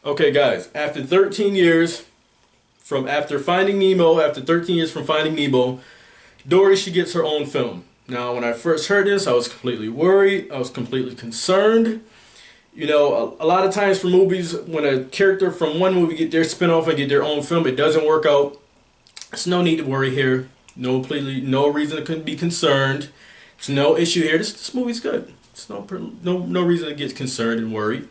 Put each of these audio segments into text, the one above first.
Okay, guys, after 13 years after Finding Nemo, after 13 years from Finding Nemo, Dory, she gets her own film. Now, when I first heard this, I was completely worried. I was completely concerned. You know, a lot of times for movies, when a character from one movie get their spin-off and get their own film, it doesn't work out. There's no need to worry here. No reason to be concerned. It's no issue here. This movie's good. It's no reason to get concerned and worried.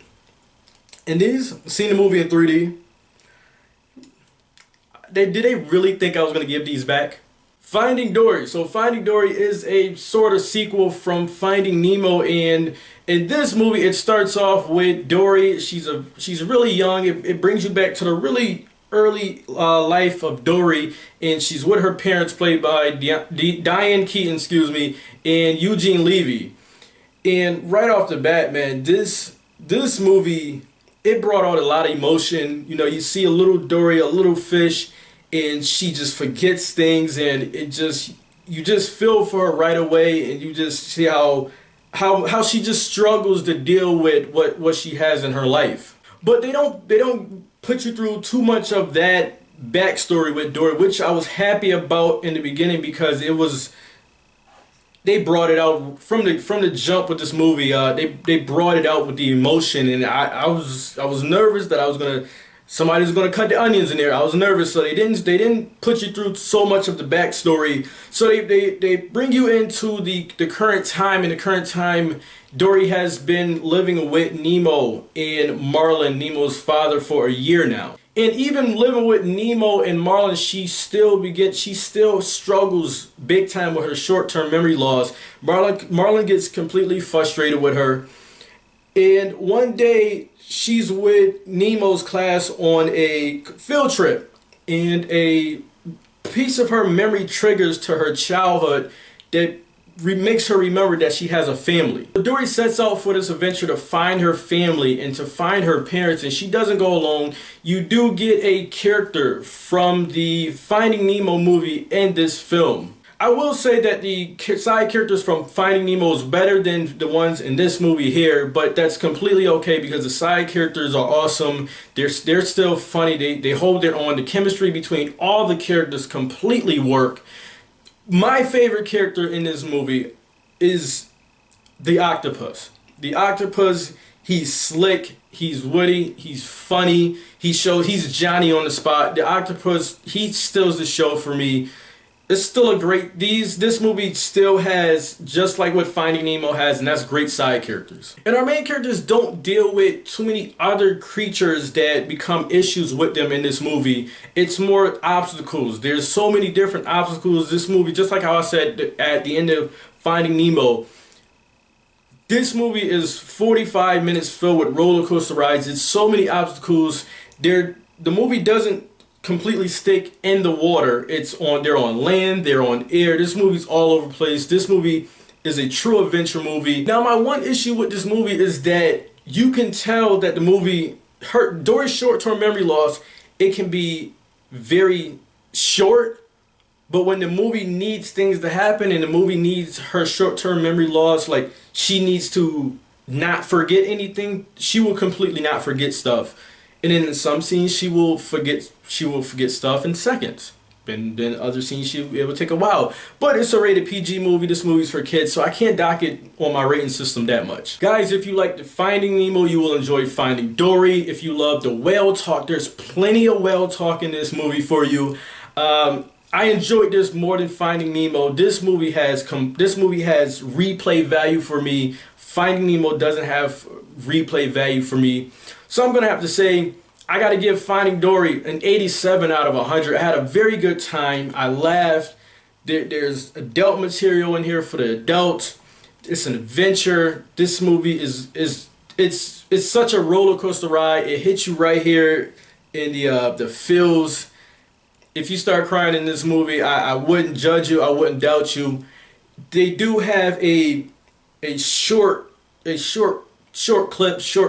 And seeing the movie in 3D, did they really think I was gonna give these back? Finding Dory. So Finding Dory is a sort of sequel from Finding Nemo, and in this movie it starts off with Dory. She's really young. It brings you back to the really early life of Dory, and she's with her parents, played by Diane Keaton, excuse me, and Eugene Levy. And right off the bat, man, this movie, it brought out a lot of emotion. You know, you see a little Dory, a little fish, and she just forgets things, and you just feel for her right away, and you just see how she just struggles to deal with what she has in her life. But they don't put you through too much of that backstory with Dory, which I was happy about in the beginning, because they brought it out from the jump with this movie. They brought it out with the emotion, and I was nervous that somebody's gonna cut the onions in there. I was nervous, so they didn't put you through so much of the backstory. So they bring you into the current time. In the current time, Dory has been living with Nemo and Marlin, Nemo's father, for a year now. And even living with Nemo and Marlin, she still struggles big time with her short-term memory loss. Marlin gets completely frustrated with her. And one day, she's with Nemo's class on a field trip, and a piece of her memory triggers to her childhood that makes her remember that she has a family. Dory sets out for this adventure to find her family and to find her parents, and she doesn't go alone. You do get a character from the Finding Nemo movie in this film. I will say that the side characters from Finding Nemo is better than the ones in this movie here, but that's completely okay because the side characters are awesome. They're still funny. They hold their own. The chemistry between all the characters completely work. My favorite character in this movie is the octopus. The octopus, he's slick, he's witty, he's funny, he's Johnny on the spot. The octopus, he steals the show for me. It's still a great, this movie still has, just like what Finding Nemo has, and that's great side characters. And our main characters don't deal with too many other creatures that become issues with them in this movie. It's more obstacles. There's so many different obstacles. This movie, just like how I said at the end of Finding Nemo, this movie is 45 minutes filled with roller coaster rides. It's so many obstacles. The movie doesn't completely stick in the water. They're on land, they're on air. This movie's all over the place. This movie is a true adventure movie. Now, my one issue with this movie is that you can tell that the movie, Dory's short-term memory loss, it can be very short, but when the movie needs things to happen and the movie needs her short-term memory loss, like she needs to not forget anything, she will completely not forget stuff. And then in some scenes she will forget stuff in seconds. And then other scenes it will take a while. But it's a rated PG movie. This movie's for kids, so I can't dock it on my rating system that much. Guys, if you like the Finding Nemo, you will enjoy Finding Dory. If you love the whale talk, there's plenty of whale talk in this movie for you. I enjoyed this more than Finding Nemo. This movie has replay value for me. Finding Nemo doesn't have replay value for me. So I'm going to have to say, I got to give Finding Dory an 87 out of 100. I had a very good time. I laughed. There's adult material in here for the adults. It's an adventure. This movie it's such a roller coaster ride. It hits you right here in the feels. If you start crying in this movie, I wouldn't judge you. I wouldn't doubt you. They do have a short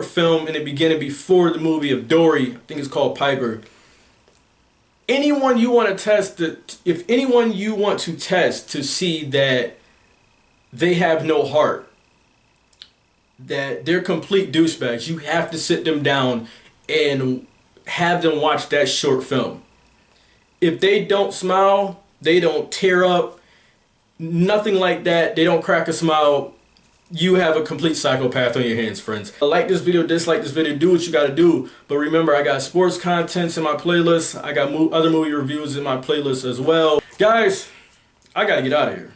film in the beginning before the movie of Dory. I think it's called Piper. Anyone you want to test, if anyone you want to test to see that they have no heart, that they're complete douchebags, you have to sit them down and have them watch that short film. If they don't smile, they don't tear up, nothing like that, they don't crack a smile, you have a complete psychopath on your hands, friends. Like this video, dislike this video, do what you gotta do. But remember, I got sports contents in my playlist. I got other movie reviews in my playlist as well. Guys, I gotta get out of here.